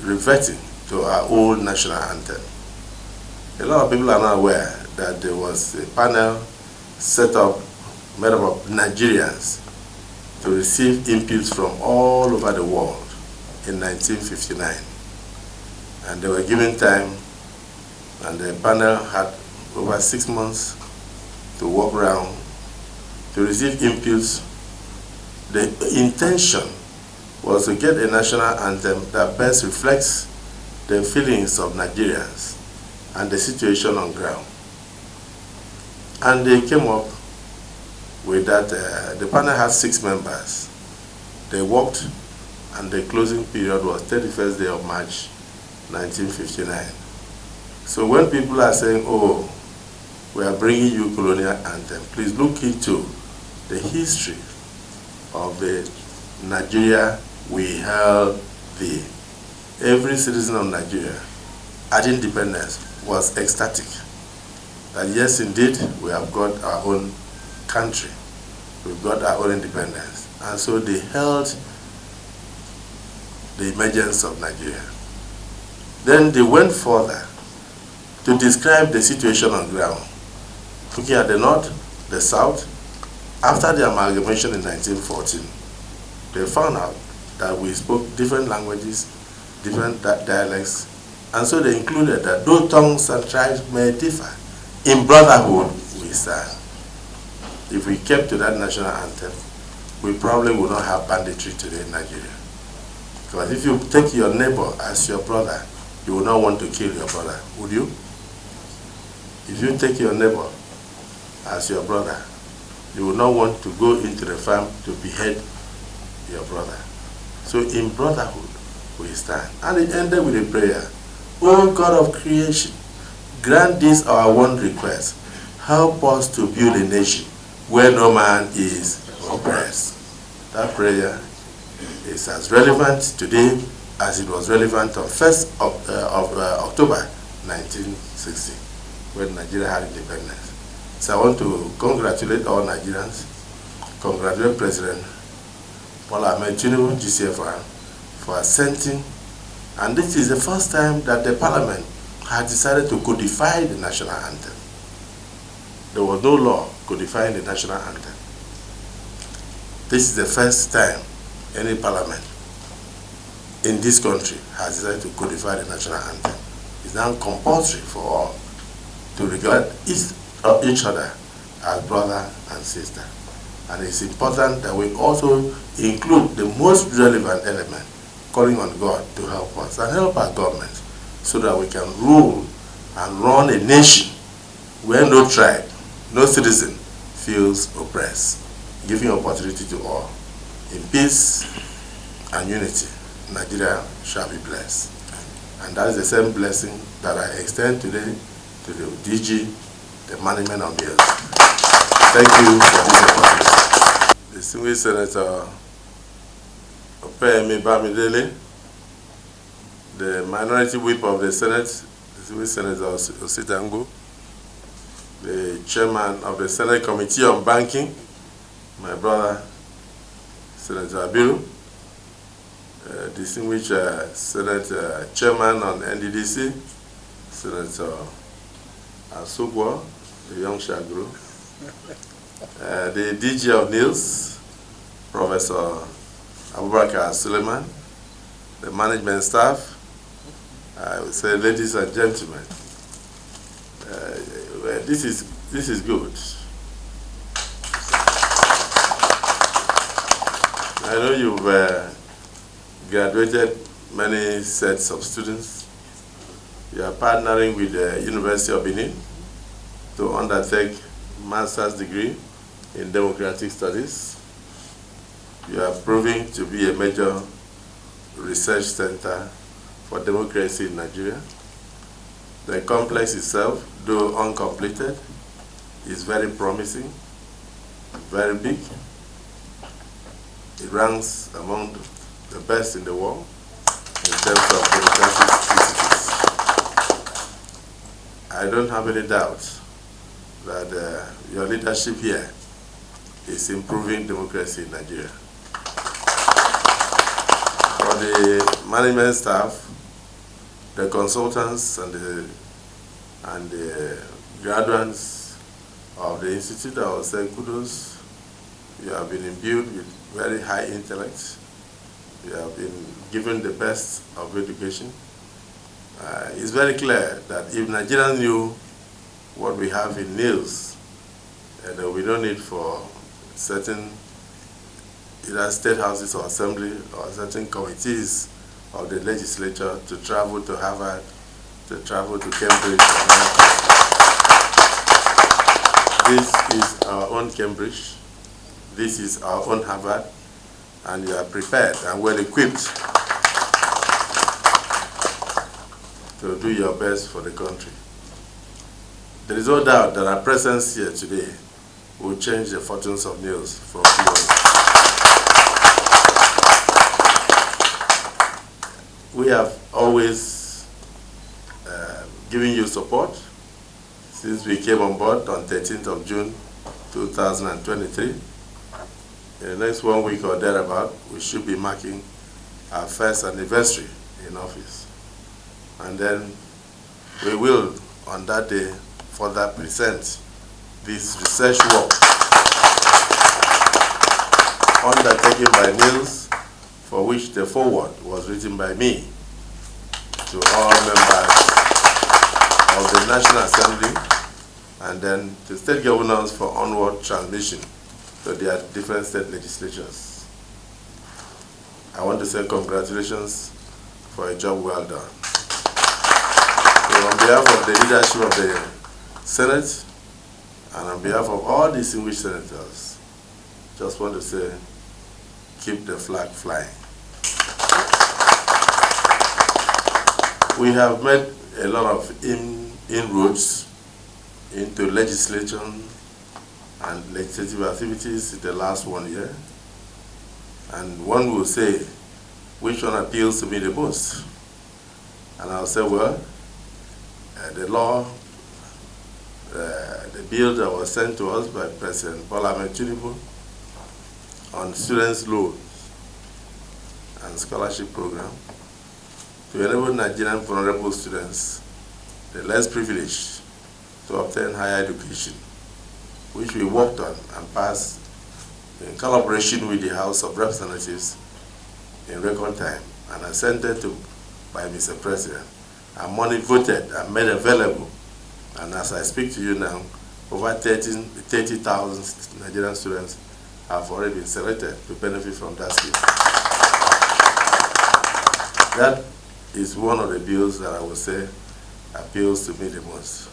reverting to our old national anthem. A lot of people are not aware that there was a panel set up, made up of Nigerians, to receive inputs from all over the world in 1959. And they were given time, and the panel had over 6 months to walk around to receive inputs. The intention was to get a national anthem that best reflects the feelings of Nigerians and the situation on ground. And they came up with that. The panel had 6 members. They worked, and the closing period was 31st day of March 1959. So when people are saying, oh, we are bringing you colonial anthem, please look into the history of the Nigeria we held thee. Every citizen of Nigeria at independence was ecstatic that yes, indeed, we have got our own country. We've got our own independence. And so they held the emergence of Nigeria. Then they went further to describe the situation on ground, looking at the north, the south. After the amalgamation in 1914, they found out that we spoke different languages, different dialects, and so they included that though tongues and tribes may differ, in brotherhood we stand. If we kept to that national anthem, we probably would not have banditry today in Nigeria. Because if you take your neighbor as your brother, you will not want to kill your brother, would you? If you take your neighbor as your brother, you will not want to go into the farm to behead your brother. So in brotherhood we stand. And it ended with a prayer. O God of creation, grant this our one request. Help us to build a nation where no man is oppressed. That prayer is as relevant today as it was relevant on 1st of October 1960, when Nigeria had independence. So I want to congratulate all Nigerians, congratulate President Bola Ahmed Tinubu, GCFR, for assenting. And this is the first time that the Parliament had decided to codify the national anthem. There was no law codifying the national anthem. This is the first time any Parliament in this country has decided to codify the national anthem. It's now compulsory for all to regard each other as brother and sister. And it's important that we also include the most relevant element, calling on God to help us and help our government so that we can rule and run a nation where no tribe, no citizen feels oppressed, giving opportunity to all. In peace and unity, Nigeria shall be blessed. And that is the same blessing that I extend today to the DG, the management of the earth. Thank you for this opportunity. Distinguished Senator Opeyemi Bamidele, the Minority Whip of the Senate, Distinguished Senator Ositango, the Chairman of the Senate Committee on Banking, my brother Senator Abiru, Distinguished Senate Chairman on NDDC, Senator Asugwa, the young Shagru, the DG of NILS, Professor Abubakar Suleiman, the management staff, I would say ladies and gentlemen, this is good. I know you've graduated many sets of students. You are partnering with the University of Benin to undertake master's degree in democratic studies. You are proving to be a major research center for democracy in Nigeria. The complex itself, though uncompleted, is very promising, very big. It ranks among the best in the world in terms of democratic institutes. I don't have any doubt that your leadership here is improving democracy in Nigeria. For the management staff, the consultants and the graduates of the institute, I will say kudos. You have been imbued with very high intellect. You have been given the best of education. It's very clear that if Nigerians knew what we have in NILS, and we don't need for certain either state houses or assembly or certain committees of the legislature to travel to Harvard, to travel to Cambridge. This is our own Cambridge. This is our own Harvard, and you are prepared and well equipped to do your best for the country. There is no doubt that our presence here today will change the fortunes of NILS from tomorrow. We have always given you support since we came on board on 13th of June 2023. In the next 1 week or thereabout, we should be marking our first anniversary in office. And then we will, on that day, further present this research work undertaken by NILS, for which the foreword was written by me to all members of the National Assembly and then to state governors for onward transmission to their different state legislatures. I want to say congratulations for a job well done. So on behalf of the leadership of the Senate and on behalf of all distinguished senators, just want to say, keep the flag flying. We have made a lot of inroads into legislation and legislative activities in the last 1 year. And one will say, which one appeals to me the most? And I'll say, well, the law, the bill that was sent to us by President Bola Ahmed Tinubu on students' loans and scholarship program to enable Nigerian vulnerable students, the less privileged, to obtain higher education, which we worked on and passed in collaboration with the House of Representatives in record time and assented to by Mr. President, and money voted and made available. And as I speak to you now, over 30,000 Nigerian students have already been selected to benefit from that scheme. That is one of the bills that I would say appeals to me the most.